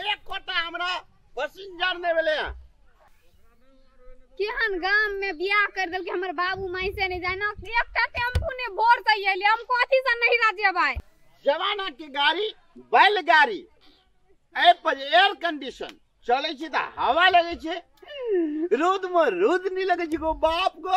एक कोटा हमरा पैसेंजर ने भेले केहन गांव में बियाह कर देल के हमर बाबू माई से नहीं जाय ना एकटा टेम्पू ने भोर से आइले हम कथि से नहीं राज्य भाई जमाना के गाड़ी बैलगाड़ी ए पर एयर कंडीशन चले छी त हवा लगे छे रोद में रोद नहीं लगे छी गो बाप गो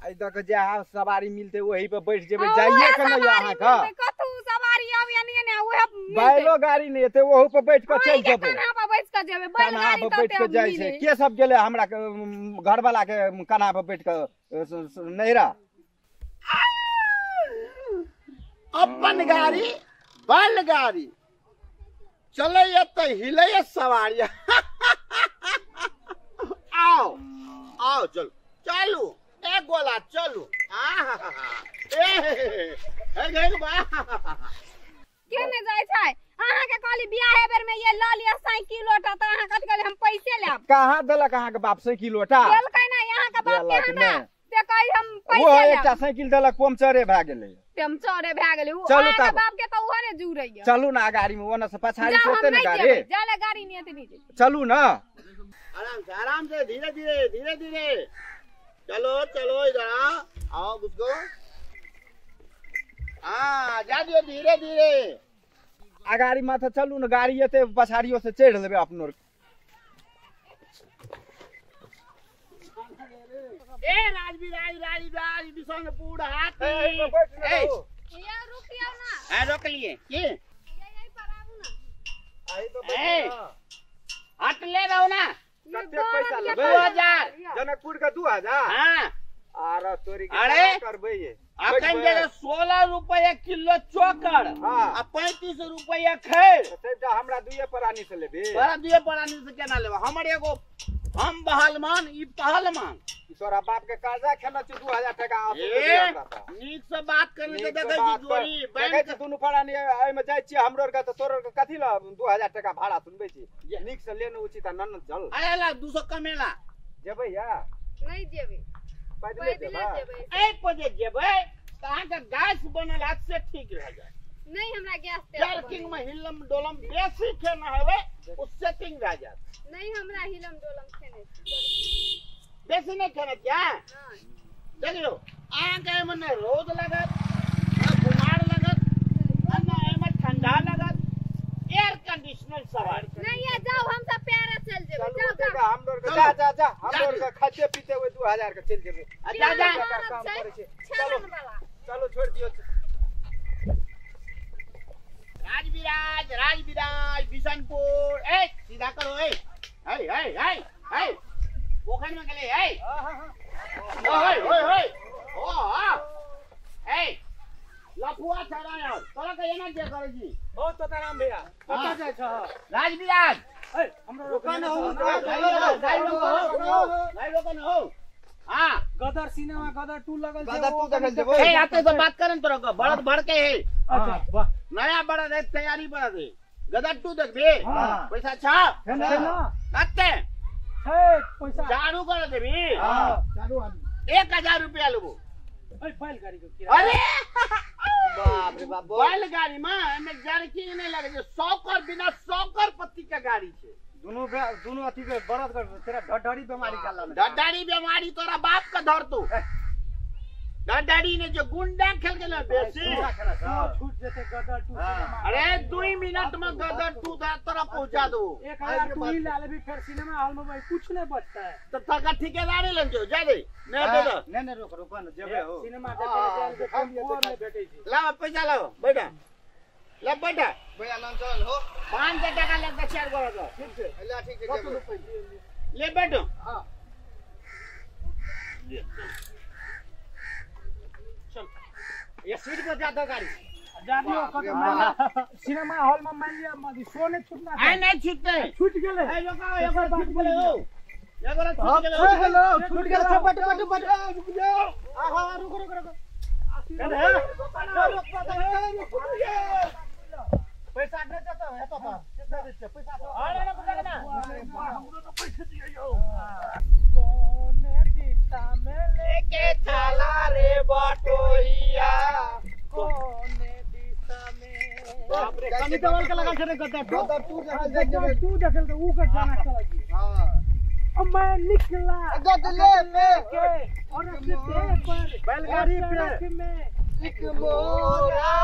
आई तक जे सवारी मिलते वही पे बैठ जेबे जाइए के नहीं यहां का कतु सवारी आवे नहीं ने ओहे बैलो गाड़ी नहीं एते ओहू पे बैठ के चल जेबे कन्हा पे बैठ के जेबे बैलगाड़ी पे बैठ के जाय छै के सब गेले हमरा घर वाला के कन्हा पे बैठ के नहिरा अपन गाड़ी बैलगाड़ी चले त हिले सवारी आओ आओ चलो चलो एक गोला चलो केने जाय छै अहाँ के कहली बियाह बेर में ये ल लिया साइकिल लोटा त अहाँ कथि कहली हम पैसे लेब कहां देलक अहाँ के बाप साइकिल लोटा देलकै ना अहाँ के बाप के हमरा से कहि हम पैसे वो लेब एकटा साइकिल देलक पंचरे भए गेलै पंचरे भए गेलै चलू अहाँ के बाप के त ओहने जुरैया चलू ना गाड़ी में ओना से पछाड़ी से एते ना गाड़ी जाले गाड़ी नहीं एते नहीं चलू ना आराम से धीरे धीरे चलो चलो इधर आओ घुसको हाँ जा दियो धीरे धीरे अगाड़ी माथा चलू ना गाड़ी एते पछाड़ियों से चढ़ लेबे अपनो ए राज बिशनपुर हाथ ए या रुक जाओ ना ए रोक लिए के यही पर आबू ना आई तो ए हट ले रहो ना कते पैसा लेबे 2000 जनकपुर का 2000 हां अरे तोरी के अरे करबे ये अखन जे 16 रुपया किलो चोकर हां आ 35 रुपया खैर सेटा हमरा दुए परानी से लेबे बड़ा दुए परानी से केना लेबा हमर एगो हम बहालमान ई पहलमान तोरा बाप के कर्जा खेना छ 2000 टका नीक से बात करने के देखै छी जोरी बैंक के दुनु परानी एई में जाय छी हमरो के त तोरो के कथि ल 2000 टका भाड़ा सुनबे छी नीक से लेने उचित नन चल अरे ला 200 कमेला जेबै या नहीं जेबे पैदले जेबै एक बजे जेबै कहां का गैस बनल हाथ से ठीक रह जाए नहीं हमरा गैस पे पार्किंग में हिलम डोलम बेसी खेना हवे उस सेटिंग रह जात नहीं हमरा हिलम डोलम खेने बेसी नहीं खेना क्या हां देखियो आ के मने रोद लगत कुमार लगत अन्ना एमे ठंडा लगत एयर कंडीशनर सवारी नहीं ये जाओ हम सब प्यारा चल जेबे जाओ हम लोग जा हम लोग खाते पीते हुए 2000 के चल जेबे जा काम करे छे चलो चलो छोड़ दियो राजविराज बिशनपुर ए सीधा करो ए पोखर में गले ए ओए ए लफुआ छड़ा यार तोरा के एना के करे जी बहुत तताराम भैया पता जाय छ राजविराज ए हमरा रोकन हो हां गदर सिनेमा गदर 2 लगल गदर 2 देखल जेबो ए आते तो बात करन तोरा बड़द भर के है अच्छा वाह नया बड़द है तैयारी बड़द है गदर 2 देखबे पैसा छ है ना कते है पैसा झाड़ू कर देबी हां झाड़ू आदमी 1000 रुपया लेबो ए बैलगाड़ी के किराया अरे बाप रे बाप बैलगाड़ी में एमे जर्किंग नहीं लगे 100 कर बिना 100 कर पत्ती का गाड़ी छे दोनों अथी के बरद कर तेरा ढड्ढड़ी बीमारी का लाना ढड्ढड़ी बीमारी तोरा बाप का धर तू ढड्ढड़ी ने जो गुंडा खेल के ना बेसी छूट जेते गदर 2 अरे 2 मिनट में गदर 2 तोरा पहुंचा दो 1000 टू ही ला लेबी फिर सिनेमा हॉल में भाई कुछ नहीं बचता है तो तका ठेकेदारी लन जो जा दे नहीं दे दो नहीं रुक न जेबे हो सिनेमा देखे हम और ले बैठे छी लाओ पैसा लाओ बैठा ले बैठा भैया नाम चल हो 5 टका ले 4 गो दो ठीक है ले ठीक है ले बैठो हां चल ये सीट पर जा दो गाड़ी जा दियो कत सिनेमा हॉल में मान लिया मदी शो ने छूटना है नहीं छूटते छूट गेले ए लोका एक बार छूट गेले हो एक बार छूट गेले बट रुक जाओ आहा रुक पैसा दे देता है तो कितना देते पैसा अरे ना हमरो तो पैसे दियो कौन दिशा में लेके चला रे बट सनी देओल के लगा छे गदर तू जहां देख तू देखल तो ऊ का गाना चला जी हां अब मैं निकला गदले पे और अपने पे पर बैलगाड़ी पे में एक मोरा